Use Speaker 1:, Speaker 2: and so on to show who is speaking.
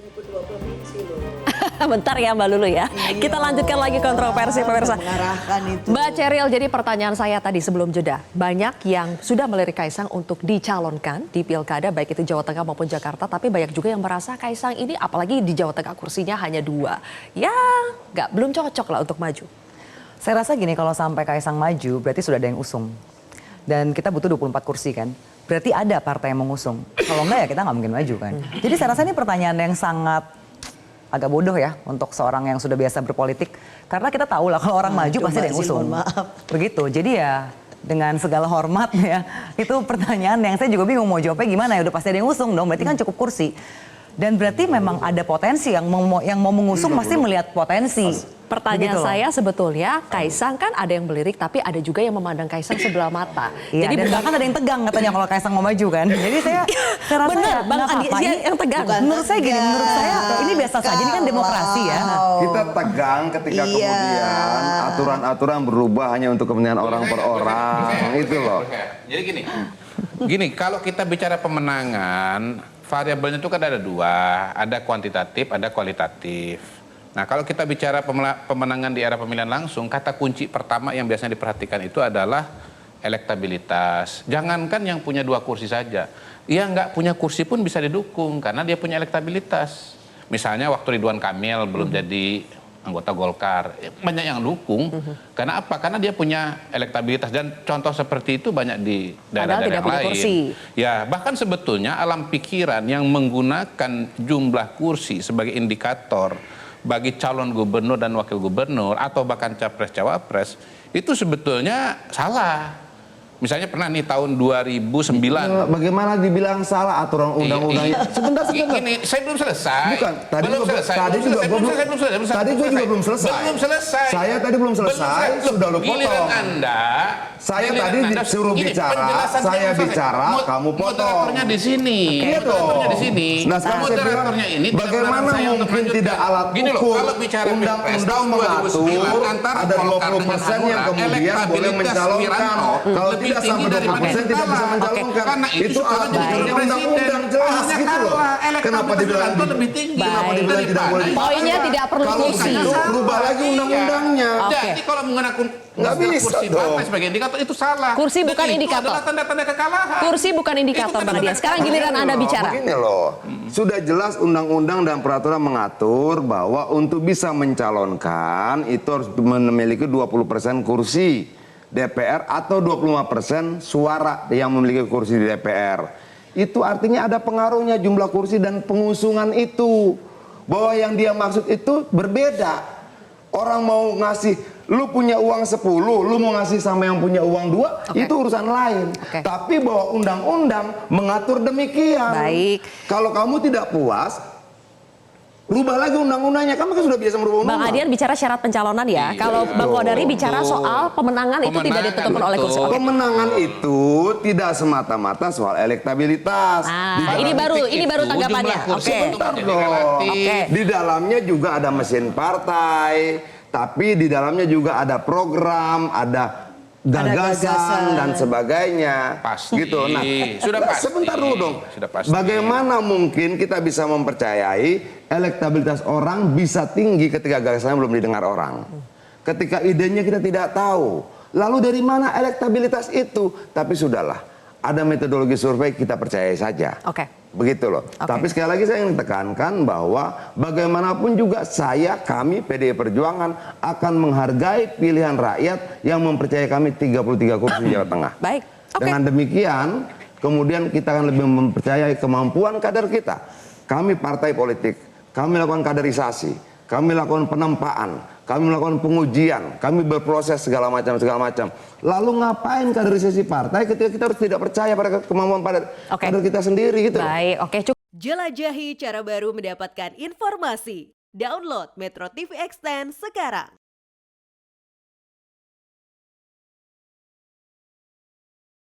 Speaker 1: nyebut dua provinsi loh.
Speaker 2: Bentar ya Mbak Lulu ya.
Speaker 1: Iya,
Speaker 2: Kita lanjutkan lagi kontroversi pemirsa.
Speaker 1: Mengarahkan itu.
Speaker 2: Mbak Ceril, jadi pertanyaan saya tadi sebelum jeda. Banyak yang sudah melirik Kaisang untuk dicalonkan di pilkada baik itu Jawa Tengah maupun Jakarta. Tapi banyak juga yang merasa Kaisang ini apalagi di Jawa Tengah kursinya hanya 2. Ya belum cocok lah untuk maju.
Speaker 3: Saya rasa gini, kalau sampai Kaisang maju berarti sudah ada yang usung. Dan kita butuh 24 kursi kan. Berarti ada partai yang mengusung. Kalau enggak ya kita nggak mungkin maju kan. Jadi saya rasa ini pertanyaan yang sangat agak bodoh ya untuk seorang yang sudah biasa berpolitik. Karena kita tahu lah kalau orang maju pasti ada yang usung. Begitu, jadi ya dengan segala hormat ya. Itu pertanyaan yang saya juga bingung mau jawabnya gimana ya. Udah pasti ada yang usung dong, berarti kan cukup kursi. Dan berarti memang ada potensi yang mau mengusung pasti melihat potensi.
Speaker 2: Pertanyaan saya sebetulnya Kaisang kan ada yang melirik tapi ada juga yang memandang Kaisang sebelah mata.
Speaker 3: Iya,
Speaker 2: Jadi
Speaker 3: dan bahkan ada yang tegang katanya kalau Kaisang mau maju kan. Jadi saya rasa
Speaker 2: benar,
Speaker 3: ya,
Speaker 2: Bang Andi yang tegang.
Speaker 3: Menurut saya gini, menurut saya ini biasa saja, ini kan demokrasi ya.
Speaker 4: Kita tegang ketika kemudian aturan-aturan berubah hanya untuk kepentingan orang per orang. Itu loh.
Speaker 5: Jadi gini, kalau kita bicara pemenangan, variabelnya itu kan ada 2, ada kuantitatif, ada kualitatif. Nah, kalau kita bicara pemenangan di era pemilihan langsung, kata kunci pertama yang biasanya diperhatikan itu adalah elektabilitas. Jangankan yang punya 2 kursi saja, yang nggak punya kursi pun bisa didukung karena dia punya elektabilitas. Misalnya waktu Ridwan Kamil belum jadi anggota Golkar, banyak yang dukung. Karena apa? Karena dia punya elektabilitas, dan contoh seperti itu banyak di daerah-daerah yang lain. Kursi. Ya, bahkan sebetulnya alam pikiran yang menggunakan jumlah kursi sebagai indikator bagi calon gubernur dan wakil gubernur atau bahkan capres-cawapres itu sebetulnya salah. Misalnya pernah nih tahun 2009.
Speaker 4: Bagaimana dibilang salah aturan undang-undangnya? Sebentar.
Speaker 5: Ini saya belum selesai.
Speaker 4: Bukan, tadi
Speaker 5: belum selesai.
Speaker 4: Tadi juga belum selesai.
Speaker 5: Belum selesai.
Speaker 4: Saya tadi belum selesai, sudah lu potong. Saya tadi disuruh bicara, saya bicara, kamu potong.
Speaker 5: Moderatornya di sini. Moderatornya di sini.
Speaker 4: Nah, sekarang saya bilang, bagaimana mungkin tidak alat ukur undang-undang mengatur ada 20% yang kemudian boleh mencalonkan. Kalau tidak sampai 20% tidak bisa mencalonkan. Itu alat ukurnya undang-undang jelas gitu loh. Kenapa dibilang tidak boleh?
Speaker 2: Poinnya tidak perlu kursi.
Speaker 4: Kalau rubah lagi undang-undangnya.
Speaker 5: Jadi kalau menggunakan
Speaker 4: nggak bisa
Speaker 5: kursi partai sebagai indikator itu salah.
Speaker 2: Kursi bukan indikator.
Speaker 5: Itu adalah tanda-tanda kekalahan.
Speaker 2: Kursi bukan indikator Bang Adian. Sekarang giliran Anda bicara.
Speaker 4: Begini loh, sudah jelas undang-undang dan peraturan mengatur bahwa untuk bisa mencalonkan itu harus memiliki 20% kursi DPR atau 25% suara yang memiliki kursi di DPR. Itu artinya ada pengaruhnya jumlah kursi dan pengusungan itu. Bahwa yang dia maksud itu berbeda. Orang mau ngasih, lu punya uang 10, lu mau ngasih sama yang punya uang 2, itu urusan lain. Tapi bahwa undang-undang mengatur demikian.
Speaker 2: Baik.
Speaker 4: Kalau kamu tidak puas, rubah lagi undang-undangnya. Kamu kan sudah biasa merubah undang-undang.
Speaker 2: Bang Adian bicara syarat pencalonan ya. Kalau Bang Kodari bicara soal pemenangan itu tidak ditentukan oleh kursi.
Speaker 4: Pemenangan itu tidak semata-mata soal elektabilitas.
Speaker 2: Ini baru tanggapannya.
Speaker 4: Sebentar dong. Di dalamnya juga ada mesin partai, tapi di dalamnya juga ada program, ada gagasan dan sebagainya.
Speaker 5: Pasti.
Speaker 4: Gitu. Nah,
Speaker 5: sudah pasti.
Speaker 4: Sebentar dulu dong.
Speaker 5: Sudah pasti.
Speaker 4: Bagaimana mungkin kita bisa mempercayai elektabilitas orang bisa tinggi ketika gagasannya belum didengar orang? Ketika idenya kita tidak tahu. Lalu dari mana elektabilitas itu? Tapi sudahlah, ada metodologi survei, kita percayai saja. Begitu loh. Tapi sekali lagi saya ingin tekankan bahwa bagaimanapun juga kami PDI Perjuangan akan menghargai pilihan rakyat yang mempercayai kami 33 kursi di Jawa Tengah.
Speaker 2: Baik.
Speaker 4: Dengan demikian, kemudian kita akan lebih mempercayai kemampuan kader kita. Kami partai politik, kami lakukan kaderisasi, kami lakukan penempaan, kami melakukan pengujian, kami berproses segala macam. Lalu ngapain kaderisasi partai ketika kita harus tidak percaya pada kemampuan kader kita sendiri gitu.
Speaker 2: Baik, cukup.
Speaker 6: Jelajahi cara baru mendapatkan informasi. Download Metro TV Extend sekarang.